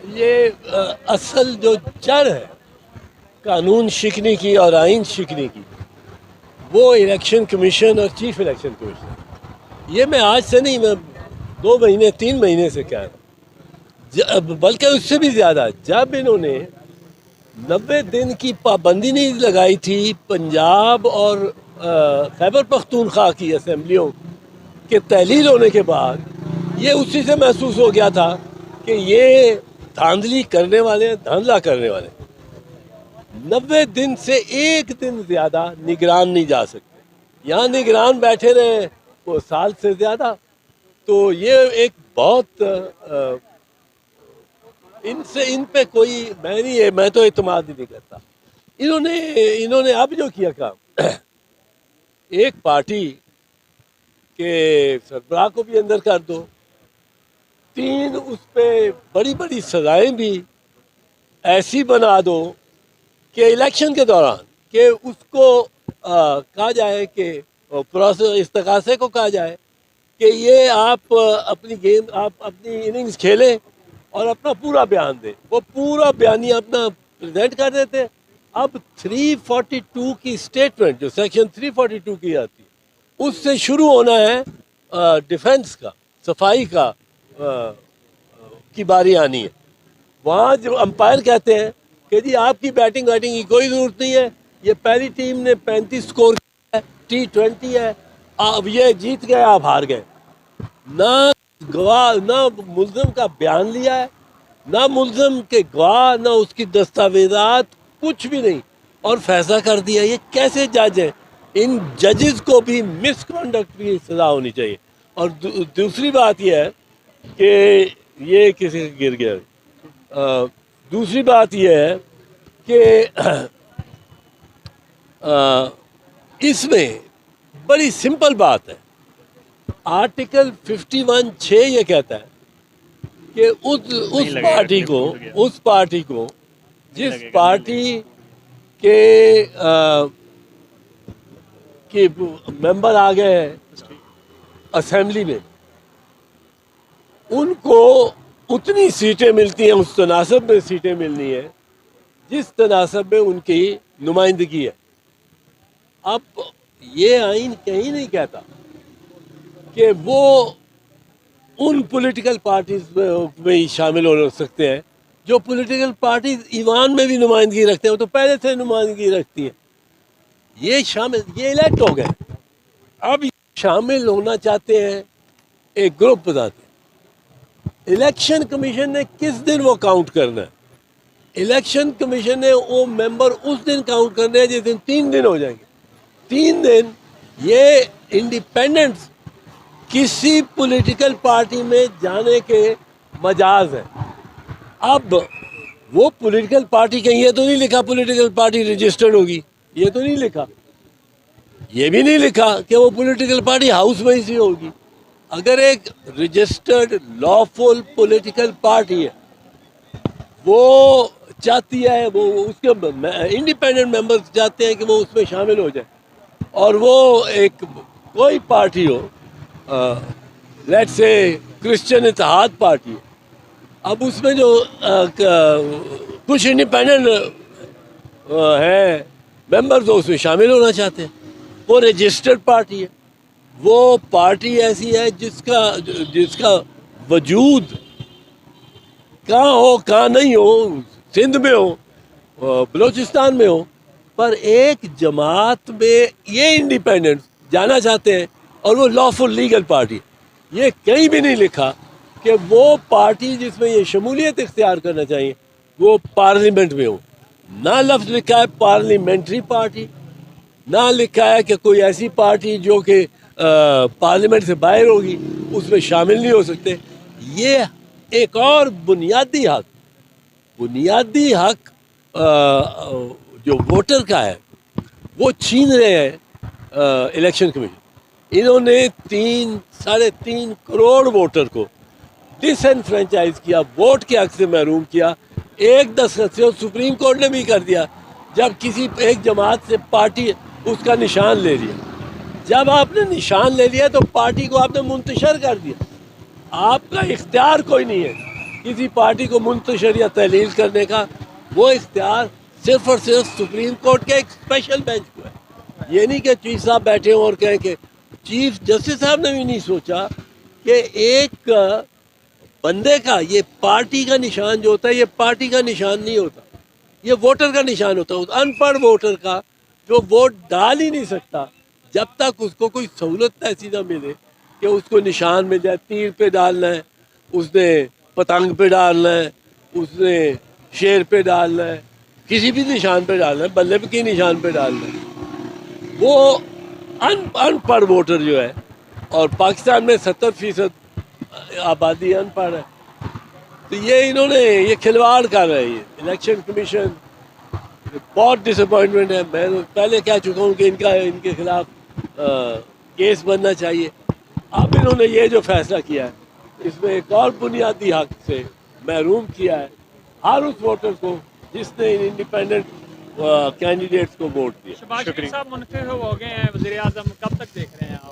ये असल जो जड़ है कानून शिकने की और आइन शिकने की, वो इलेक्शन कमीशन और चीफ इलेक्शन कमीशन। ये मैं आज से नहीं, मैं 2 महीने 3 महीने से कह रहा हूँ, बल्कि उससे भी ज़्यादा। जब इन्होंने 90 दिन की पाबंदी नहीं लगाई थी पंजाब और खैबर पख्तूनख्वा की असम्बलियों के तहलील होने के बाद, ये उसी से महसूस हो गया था कि ये धांधली करने वाले, धांधला करने वाले। 90 दिन से एक दिन ज़्यादा निगरान नहीं जा सकते। यहाँ निगरान बैठे रहे वो साल से ज़्यादा। तो ये एक बहुत इन पे कोई, मैं तो इत्मीनान ही नहीं करता। इन्होंने इन्होंने अब जो किया काम, एक पार्टी के सरबराह को भी अंदर कर दो, 3 उस पे बड़ी बड़ी सजाएं भी ऐसी बना दो कि इलेक्शन के दौरान कि उसको कहा जाए कि प्रोसेस इस्तकासे को कहा जाए कि ये आप अपनी गेम, आप अपनी इनिंग्स खेलें और अपना पूरा बयान दें। वो पूरा बयानिया अपना प्रेजेंट कर देते। अब 342 की स्टेटमेंट, जो सेक्शन 342 की आती है, उससे शुरू होना है डिफेंस का, सफाई का की बारी आनी है। वहाँ जो अंपायर कहते हैं कि जी आपकी बैटिंग वैटिंग की कोई ज़रूरत नहीं है, ये पहली टीम ने 35 स्कोर किया है, T20 है, अब ये जीत गए, आप हार गए। ना गवाह, ना मुल्ज़िम का बयान लिया है, ना मुल्ज़िम के गवाह, ना उसकी दस्तावेजात, कुछ भी नहीं, और फैसला कर दिया। ये कैसे जज हैं? इन जजेस को भी मिसकंडक्ट की सज़ा होनी चाहिए। और दूसरी बात यह है कि ये किसी से गिर गया। दूसरी बात यह है कि इसमें बड़ी सिंपल बात है। आर्टिकल 51(6) ये कहता है कि उस पार्टी को जिस पार्टी के मेंबर आ गए हैं असेंबली में, उनको उतनी सीटें मिलती हैं, उस तनासब में सीटें मिलनी है जिस तनासब में उनकी नुमाइंदगी है। अब ये आइन कहीं नहीं कहता कि वो उन पॉलिटिकल पार्टीज में ही शामिल हो सकते हैं जो पॉलिटिकल पार्टीज ईवान में भी नुमाइंदगी रखते हैं। वो तो पहले से नुमाइंदगी रखती है। ये इलेक्ट हो गए, अब शामिल होना चाहते हैं, एक ग्रुप बनाते हैं। इलेक्शन कमीशन ने किस दिन वो काउंट करना है? इलेक्शन कमीशन ने वो मेंबर उस दिन काउंट करने हैं जिस दिन 3 दिन हो जाएंगे। 3 दिन ये इंडिपेंडेंट्स किसी पॉलिटिकल पार्टी में जाने के मजाज है। अब वो पॉलिटिकल पार्टी, कहीं ये तो नहीं लिखा पॉलिटिकल पार्टी रजिस्टर्ड होगी, ये तो नहीं लिखा। ये भी नहीं लिखा कि वो पॉलिटिकल पार्टी हाउस में ही होगी। अगर एक रजिस्टर्ड लॉफुल पॉलिटिकल पार्टी है, वो चाहती है, वो उसके इंडिपेंडेंट मेंबर्स चाहते हैं कि वो उसमें शामिल हो जाए, और वो एक कोई पार्टी हो, let's say Christian Ittehad party है, अब उसमें जो कुछ इंडिपेंडेंट हैं मेंबर्स, तो उसमें शामिल होना चाहते हैं। वो रजिस्टर्ड पार्टी है। वो पार्टी ऐसी है जिसका वजूद कहाँ हो कहाँ नहीं हो, सिंध में हो, बलूचिस्तान में हो, पर एक जमात में ये इंडिपेंडेंट्स जाना चाहते हैं, और वो लॉफुल लीगल पार्टी। ये कहीं भी नहीं लिखा कि वो पार्टी जिसमें ये शमूलियत इख्तियार करना चाहिए वो पार्लियामेंट में हो। ना लफ्ज़ लिखा है पार्लियामेंट्री पार्टी, ना लिखा है कि कोई ऐसी पार्टी जो कि पार्लियामेंट से बाहर होगी, उसमें शामिल नहीं हो सकते। ये एक और बुनियादी हक जो वोटर का है, वो छीन रहे हैं इलेक्शन कमीशन। इन्होंने 3.5 करोड़ वोटर को डिसएनफ्रेंचाइज किया, वोट के हक से महरूम किया। एक दस्तखत से सुप्रीम कोर्ट ने भी कर दिया जब किसी एक जमात से पार्टी उसका निशान ले लिया। जब आपने निशान ले लिया तो पार्टी को आपने मुंतशर कर दिया, आपका इख्तियार कोई नहीं है। किसी पार्टी को मुंतशर या तहलील करने का वो इख्तियार सिर्फ और सिर्फ सुप्रीम कोर्ट के एक स्पेशल बेंच को है। ये नहीं कि चीफ साहब बैठे हों और कहें कि चीफ जस्टिस साहब ने भी नहीं सोचा कि एक बंदे का, ये पार्टी का निशान जो होता है ये पार्टी का निशान नहीं होता, ये वोटर का निशान होता है। उस अनपढ़ वोटर का जो वोट डाल ही नहीं सकता जब तक उसको कोई सहूलत ऐसी ना मिले कि उसको निशान मिल जाए। तीर पे डालना है उसने, पतंग पे डालना है उसने, शेर पे डालना है, किसी भी निशान पे डालना है, बल्ले के निशान पे डालना है। वो अनपढ़ वोटर जो है, और पाकिस्तान में 70% आबादी अनपढ़ है, तो ये इन्होंने ये खिलवाड़ कर रहे हैं। इलेक्शन कमीशन बहुत डिसअपॉइंटमेंट है। मैं तो पहले कह चुका हूँ कि इनके खिलाफ केस बनना चाहिए। अब इन्होंने ये जो फैसला किया है इसमें एक और बुनियादी हक से महरूम किया है हर उस वोटर को जिसने इंडिपेंडेंट कैंडिडेट्स को वोट दिया। शहबाज शरीफ साहब मुनक़िर हो गए हैं वज़ीर आज़म, कब तक देख रहे हैं आप?